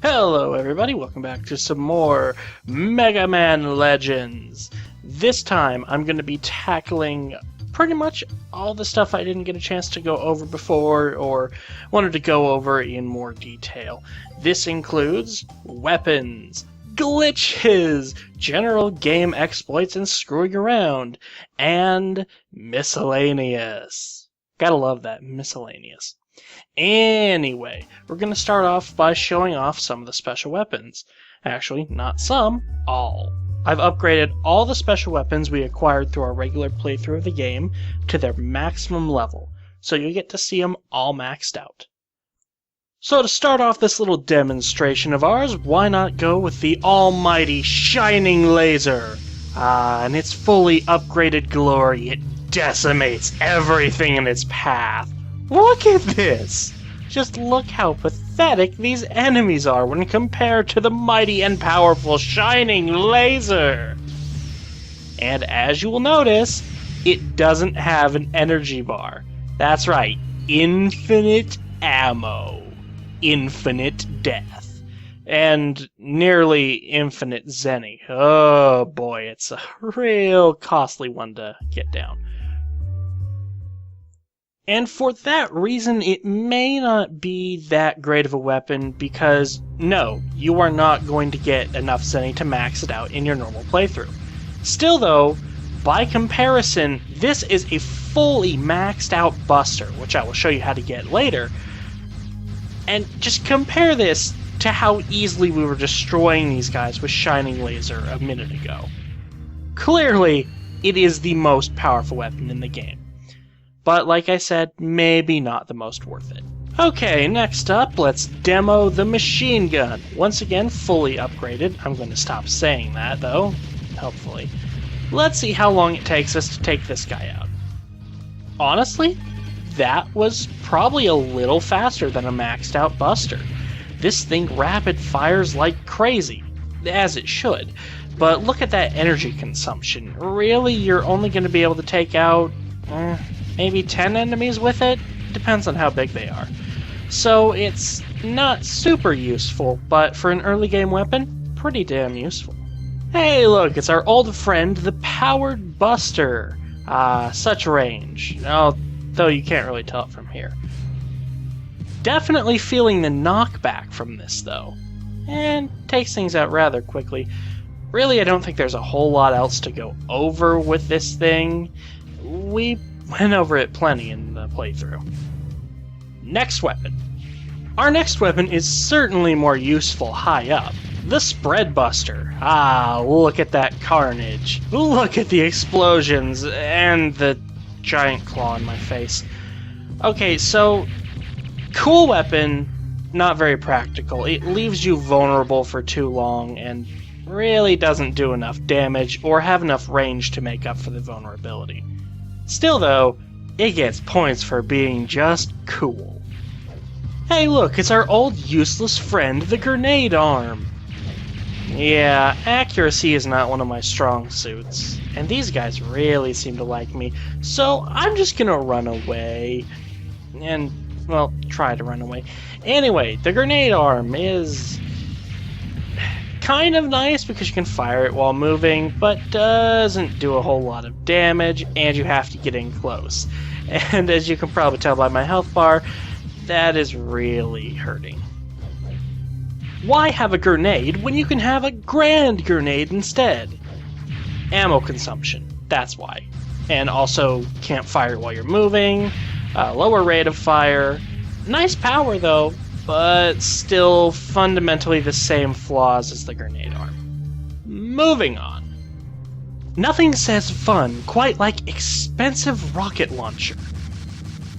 Hello everybody, welcome back to some more Megaman Legends. This time I'm going to be tackling pretty much all the stuff I didn't get a chance to go over before or wanted to go over in more detail. This includes weapons, glitches, general game exploits and screwing around, and miscellaneous. Gotta love that, miscellaneous. Anyway, we're going to start off by showing off some of the special weapons. Actually, not some, all. I've upgraded all the special weapons we acquired through our regular playthrough of the game to their maximum level, so you get to see them all maxed out. So to start off this little demonstration of ours, why not go with the almighty Shining Laser? In its fully upgraded glory, it decimates everything in its path. Look at this! Just look how pathetic these enemies are when compared to the mighty and powerful Shining Laser! And as you will notice, it doesn't have an energy bar. That's right, infinite ammo. Infinite death. And nearly infinite zenny. Oh boy, it's a real costly one to get down. And for that reason, it may not be that great of a weapon because, no, you are not going to get enough zenny to max it out in your normal playthrough. Still though, by comparison, this is a fully maxed out buster, which I will show you how to get later. And just compare this to how easily we were destroying these guys with Shining Laser a minute ago. Clearly, it is the most powerful weapon in the game. But like I said, maybe not the most worth it. Okay, next up, let's demo the machine gun. Once again, fully upgraded. I'm going to stop saying that, though, hopefully. Let's see how long it takes us to take this guy out. Honestly, that was probably a little faster than a maxed out buster. This thing rapid fires like crazy, as it should. But look at that energy consumption. Really, you're only going to be able to take out maybe 10 enemies with it? Depends on how big they are. So it's not super useful, but for an early game weapon, pretty damn useful. Hey look, it's our old friend, the Powered Buster. Such range. Though you can't really tell it from here. Definitely feeling the knockback from this though. And takes things out rather quickly. Really, I don't think there's a whole lot else to go over with this thing. We went over it plenty in the playthrough. Next weapon. Our next weapon is certainly more useful high up. The Spread Buster. Look at that carnage. Look at the explosions and the giant claw in my face. Okay, so cool weapon, not very practical. It leaves you vulnerable for too long and really doesn't do enough damage or have enough range to make up for the vulnerability. Still though, it gets points for being just cool. Hey look, it's our old useless friend, the Grenade Arm. Yeah, accuracy is not one of my strong suits, and these guys really seem to like me, so I'm just gonna run away. And, well, try to run away. Anyway, the Grenade Arm is kind of nice because you can fire it while moving, but doesn't do a whole lot of damage, and you have to get in close. And as you can probably tell by my health bar, that is really hurting. Why have a grenade when you can have a grand grenade instead? Ammo consumption, that's why. And also can't fire while you're moving, lower rate of fire. Nice power though, but still fundamentally the same flaws as the Grenade Arm. Moving on. Nothing says fun quite like expensive rocket launcher.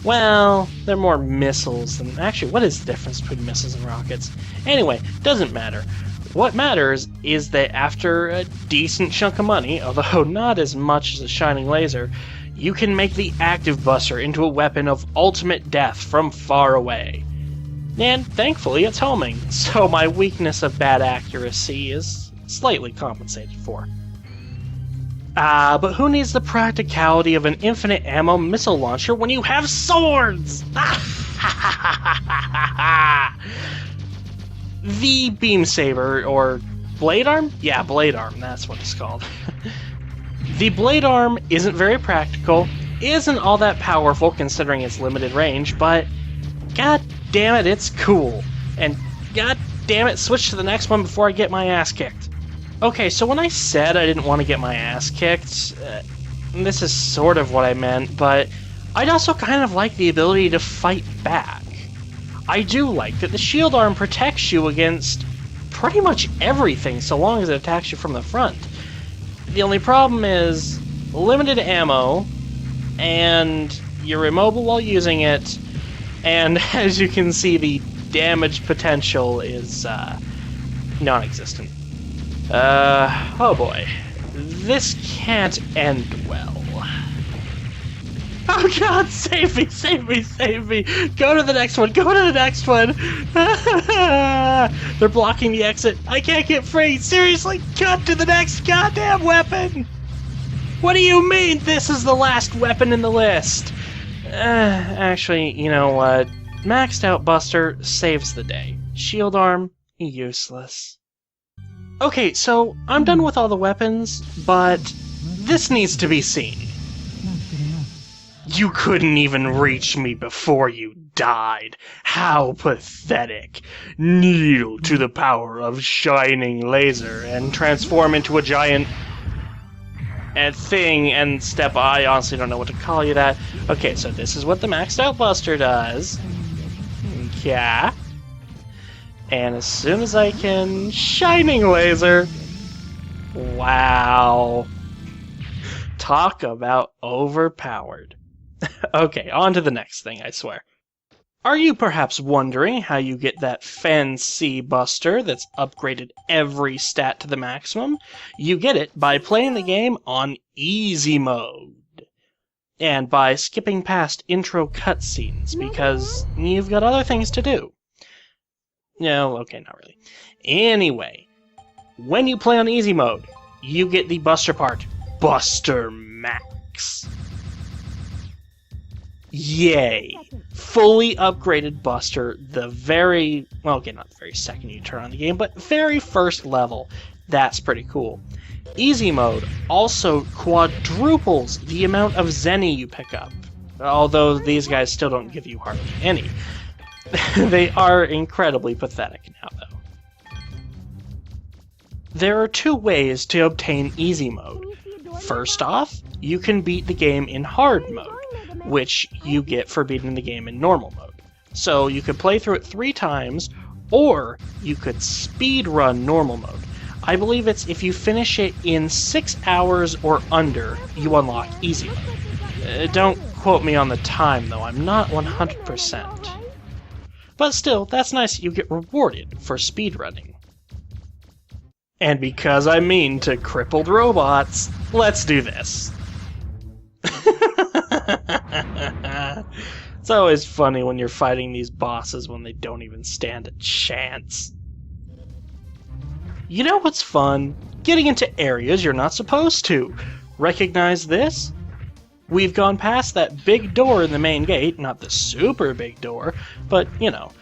Well, they're more missiles than... Actually, what is the difference between missiles and rockets? Anyway, doesn't matter. What matters is that after a decent chunk of money, although not as much as a Shining Laser, you can make the Active Buster into a weapon of ultimate death from far away. And thankfully it's homing, so my weakness of bad accuracy is slightly compensated for. But who needs the practicality of an infinite ammo missile launcher when you have swords? the beam saber, or blade arm? Yeah, blade arm, that's what it's called. The blade arm isn't very practical, isn't all that powerful considering its limited range, but god damn it, it's cool. And god damn it, switch to the next one before I get my ass kicked. Okay, so when I said I didn't want to get my ass kicked, this is sort of what I meant, but I'd also kind of like the ability to fight back. I do like that the shield arm protects you against pretty much everything so long as it attacks you from the front. The only problem is limited ammo, and you're immobile while using it, and as you can see, the damage potential is non-existent. Oh boy. This can't end well. Oh god, save me, save me, save me! Go to the next one, go to the next one! They're blocking the exit. I can't get free! Seriously, cut to the next goddamn weapon! What do you mean this is the last weapon in the list? Actually, you know what? Maxed out Buster saves the day. Shield arm, useless. Okay, so I'm done with all the weapons, but this needs to be seen. You couldn't even reach me before you died. How pathetic. Kneel to the power of shining laser and transform into a giant thing and step. I honestly don't know what to call you that. Okay, so this is what the maxed out Buster does. Yeah. And as soon as I can shining laser. Wow. Talk about overpowered. Okay, on to the next thing, I swear. Are you perhaps wondering how you get that fancy Buster that's upgraded every stat to the maximum? You get it by playing the game on easy mode. And by skipping past intro cutscenes, because you've got other things to do. No, okay, not really. Anyway, when you play on easy mode, you get the Buster part, Buster Max. Yay! Fully upgraded Buster, the very, well, okay, not the very second you turn on the game, but very first level. That's pretty cool. Easy mode also quadruples the amount of Zenny you pick up, although these guys still don't give you hardly any. They are incredibly pathetic now, though. There are two ways to obtain easy mode. First off, you can beat the game in hard mode, which you get for beating the game in normal mode. So you could play through it 3 times, or you could speed run normal mode. I believe it's if you finish it in 6 hours or under, you unlock easy mode. Don't quote me on the time, though. I'm not 100%. But still, that's nice that you get rewarded for speedrunning. And because I'm mean to crippled robots, let's do this. It's always funny when you're fighting these bosses when they don't even stand a chance. You know what's fun? Getting into areas you're not supposed to. Recognize this? We've gone past that big door in the main gate, not the super big door, but, you know,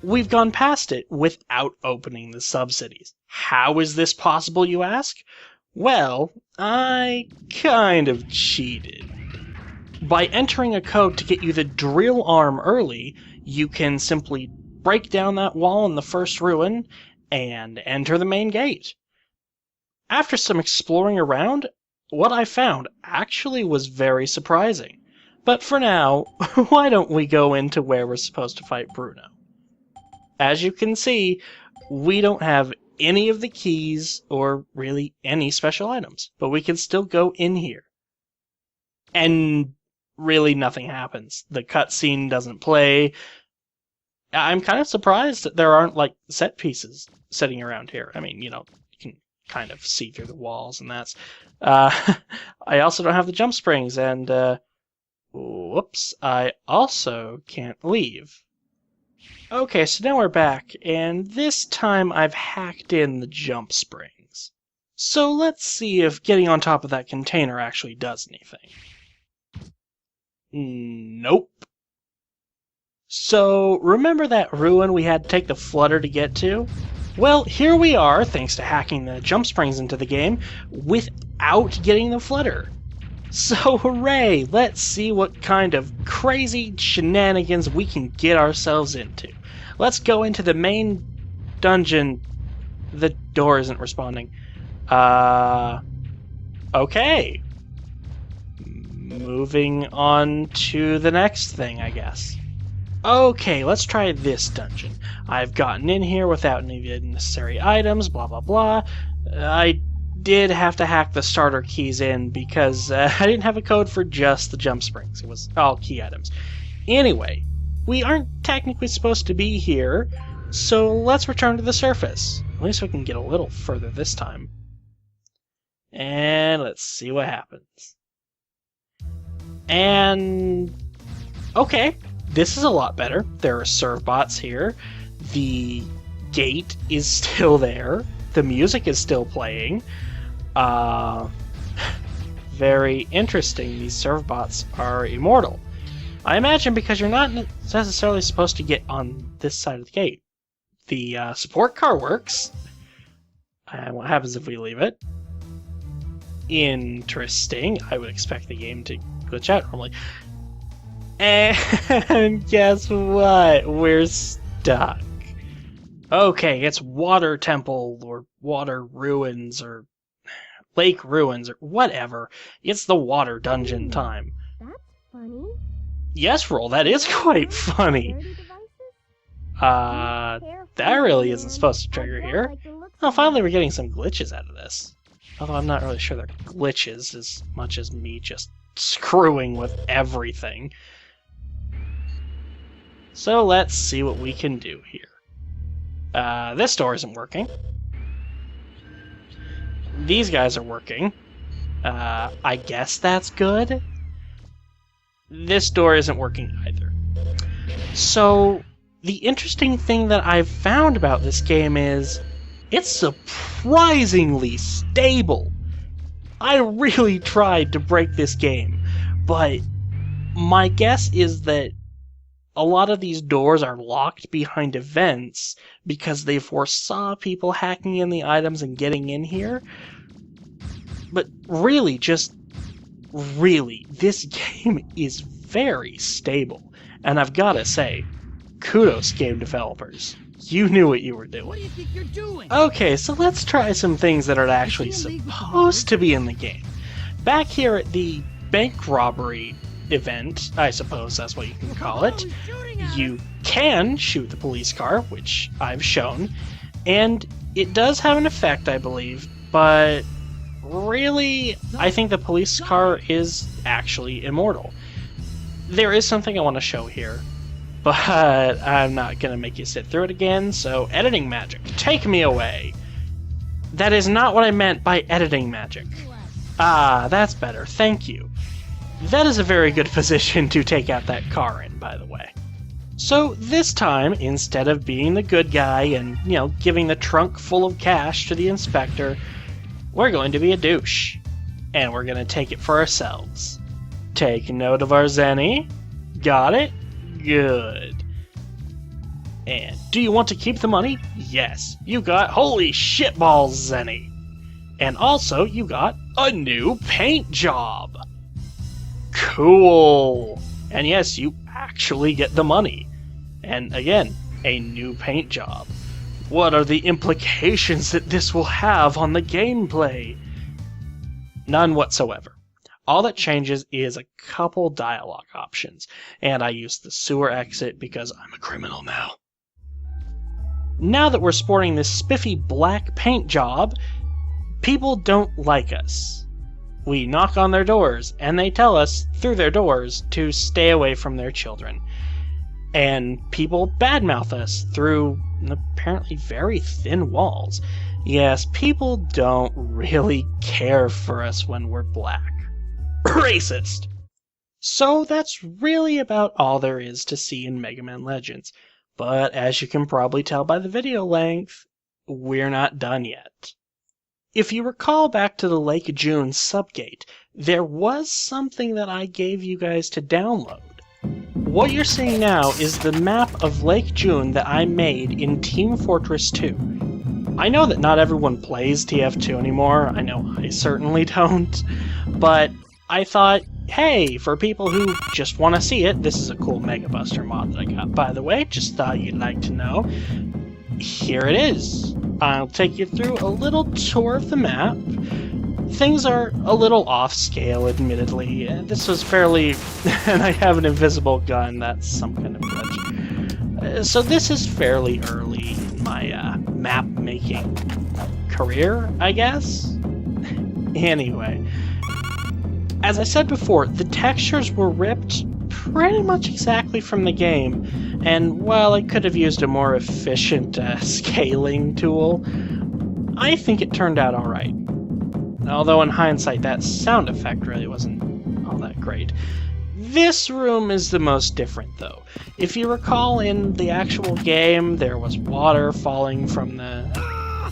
we've gone past it without opening the subcities. How is this possible, you ask? Well, I kind of cheated. By entering a code to get you the drill arm early, you can simply break down that wall in the first ruin and enter the main gate. After some exploring around, what I found actually was very surprising. But for now, why don't we go into where we're supposed to fight Bruno? As you can see, we don't have any of the keys or really any special items, but we can still go in here. And really nothing happens. The cutscene doesn't play. I'm kind of surprised that there aren't, like, set pieces sitting around here. I mean, you know, you can kind of see through the walls, and that's... I also don't have the jump springs, and, whoops, I also can't leave. Okay, so now we're back, and this time I've hacked in the jump springs. So let's see if getting on top of that container actually does anything. Nope. So, remember that ruin we had to take the flutter to get to? Well, here we are, thanks to hacking the jump springs into the game, without getting the flutter. So hooray! Let's see what kind of crazy shenanigans we can get ourselves into. Let's go into the main dungeon. The door isn't responding. Okay. Moving on to the next thing, I guess. Okay, let's try this dungeon. I've gotten in here without any of the necessary items, blah blah blah. I did have to hack the starter keys in because I didn't have a code for just the jump springs. It was all key items. Anyway, we aren't technically supposed to be here, so let's return to the surface. At least we can get a little further this time. And let's see what happens. And okay, this is a lot better. There are serve bots here. The gate is still there. The music is still playing. Very interesting. These serve bots are immortal. I imagine because you're not necessarily supposed to get on this side of the gate. The support car works. And what happens if we leave it? Interesting. I would expect the game to glitch out normally. And guess what? We're stuck. Okay, it's Water Temple, or Water Ruins, or Lake Ruins, or whatever. It's the water dungeon time. That's funny. Yes, Roll, that is quite funny. That really isn't supposed to trigger here. Oh, finally we're getting some glitches out of this. Although I'm not really sure they're glitches as much as me just screwing with everything. So let's see what we can do here. This door isn't working. These guys are working. I guess that's good. This door isn't working either. So, the interesting thing that I've found about this game is it's surprisingly stable. I really tried to break this game, but my guess is that a lot of these doors are locked behind events because they foresaw people hacking in the items and getting in here. But really, this game is very stable. And I've gotta say, kudos, game developers. You knew what you were doing. What do you think you're doing? Okay, so let's try some things that are actually supposed to be in the game. Back here at the bank robbery event, I suppose that's what you can call it, you can shoot the police car, which I've shown, and it does have an effect, I believe, but really, I think the police car is actually immortal. There is something I want to show here, but I'm not going to make you sit through it again, so editing magic, take me away. That is not what I meant by editing magic. Ah, that's better, thank you. That is a very good position to take out that car in, by the way. So this time, instead of being the good guy and, giving the trunk full of cash to the inspector, we're going to be a douche. And we're going to take it for ourselves. Take note of our zenny. Got it? Good. And do you want to keep the money? Yes. You got holy shitballs zenny. And also, you got a new paint job. Cool! And yes, you actually get the money. And again, a new paint job. What are the implications that this will have on the gameplay? None whatsoever. All that changes is a couple dialogue options, and I use the sewer exit because I'm a criminal now. Now that we're sporting this spiffy black paint job, people don't like us. We knock on their doors, and they tell us, through their doors, to stay away from their children. And people badmouth us through apparently very thin walls. Yes, people don't really care for us when we're black. Racist! So that's really about all there is to see in Megaman Legends. But as you can probably tell by the video length, we're not done yet. If you recall back to the Lake June subgate, there was something that I gave you guys to download. What you're seeing now is the map of Lake June that I made in Team Fortress 2. I know that not everyone plays TF2 anymore, I know I certainly don't, but I thought, hey, for people who just want to see it, this is a cool Mega Buster mod that I got, by the way, just thought you'd like to know. Here it is. I'll take you through a little tour of the map. Things are a little off-scale, admittedly. This was fairly... and I have an invisible gun, that's some kind of glitch. So this is fairly early in my map-making career, I guess? Anyway. As I said before, the textures were ripped pretty much exactly from the game, and while I could have used a more efficient scaling tool, I think it turned out alright. Although in hindsight, that sound effect really wasn't all that great. This room is the most different, though. If you recall, in the actual game, there was water falling from the...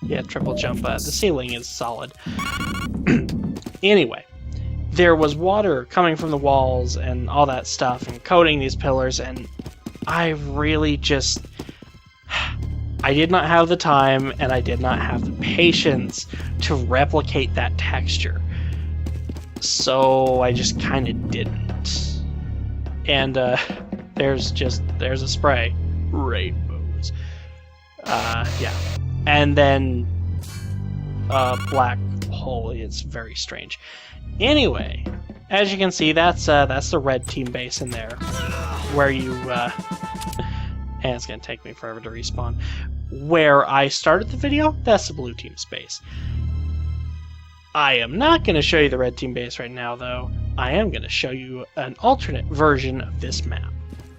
yeah, triple jump. The ceiling is solid. Anyway, there was water coming from the walls and all that stuff and coating these pillars, and I really just... I did not have the time, and I did not have the patience to replicate that texture. So I just kind of didn't. And there's a spray. Rainbows. Yeah. And then black hole. It's very strange. Anyway, as you can see, that's the red team base in there, where you and it's gonna take me forever to respawn. Where I started the video, that's the blue team space. I am not going to show you the red team base right now, though. I am going to show you an alternate version of this map.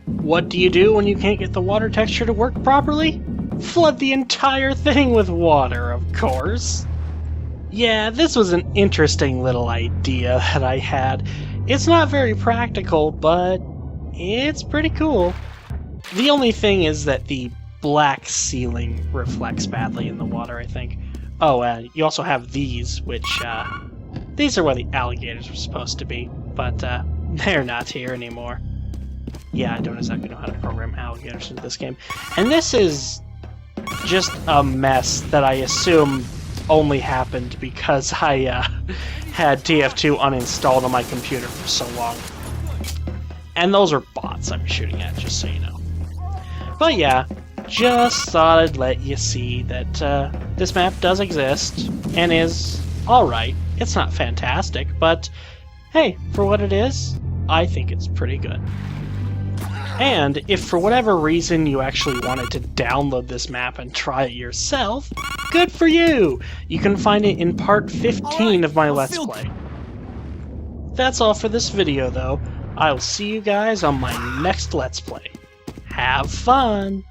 What do you do when you can't get the water texture to work properly? Flood the entire thing with water, of course. Yeah, this was an interesting little idea that I had. It's not very practical, but it's pretty cool. The only thing is that the black ceiling reflects badly in the water, I think. Oh, and you also have these, which, these are where the alligators were supposed to be, but, they're not here anymore. Yeah, I don't exactly know how to program alligators into this game. And this is just a mess that I assume only happened because I, had TF2 uninstalled on my computer for so long. And those are bots I'm shooting at, just so you know. But yeah, just thought I'd let you see that this map does exist and is alright. It's not fantastic, but hey, for what it is, I think it's pretty good. And if for whatever reason you actually wanted to download this map and try it yourself, good for you! You can find it in part 15 of my Let's Play. That's all for this video, though. I'll see you guys on my next Let's Play. Have fun!